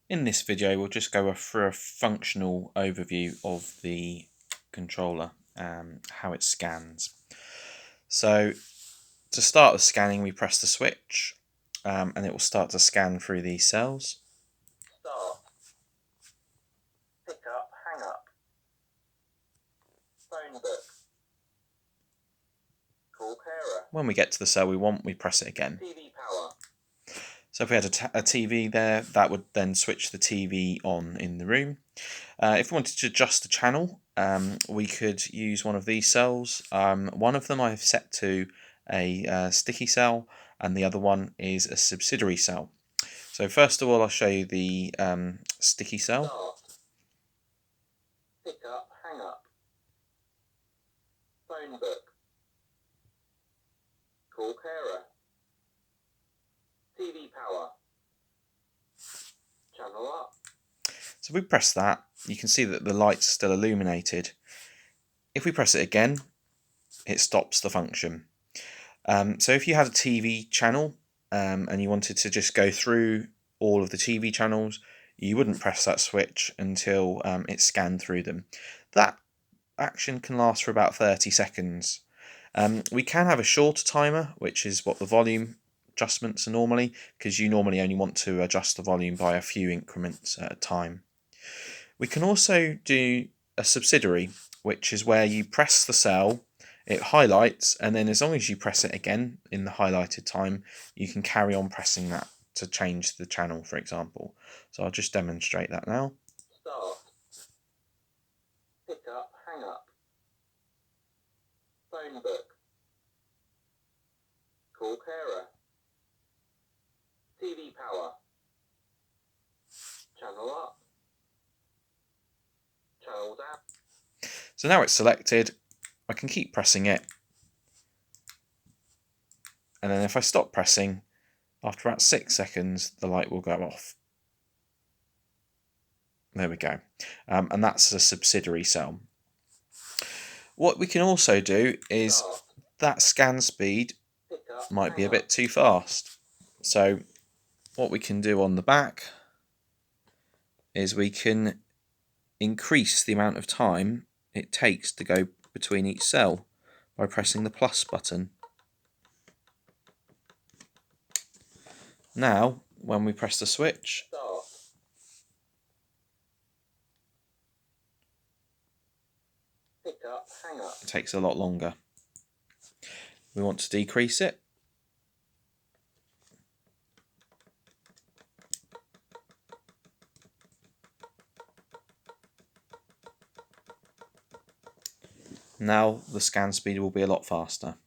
In this video we'll just go through a functional overview of the controller, how it scans. So to start the scanning we press the switch and it will start to scan through these cells. Start. Pick up, hang up. Phone book. Call carer. When we get to the cell we want, we press it again. TV power. So if we had a TV there, that would then switch the TV on in the room. If we wanted to adjust the channel, we could use one of these cells. One of them I have set to a sticky cell, and the other one is a subsidiary cell. So first of all, I'll show you the sticky cell. Start. Pick up, hang up. Phone book. Call carer. TV power. Channel up. So if we press that, you can see that the light's still illuminated. If we press it again, it stops the function. So if you had a TV channel and you wanted to just go through all of the TV channels, you wouldn't press that switch until it scanned through them. That action can last for about 30 seconds. We can have a shorter timer, which is what the volume adjustments are normally, because you normally only want to adjust the volume by a few increments at a time. We can also do a subsidiary, which is where you press the cell, it highlights, and then as long as you press it again in the highlighted time, you can carry on pressing that to change the channel, for example. So I'll just demonstrate that now. Start. Pick up, hang up. Phone book. Call carer. TV power. Channel up. Channel down. So now it's selected, I can keep pressing it, and then if I stop pressing, after about 6 seconds the light will go off. There we go, and that's a subsidiary cell. What we can also do is that scan speed might be a bit too fast. So what we can do on the back is we can increase the amount of time it takes to go between each cell by pressing the plus button. Now when we press the switch, Start. Pick up, hang up. it takes a lot longer. We want to decrease it. Now the scan speed will be a lot faster.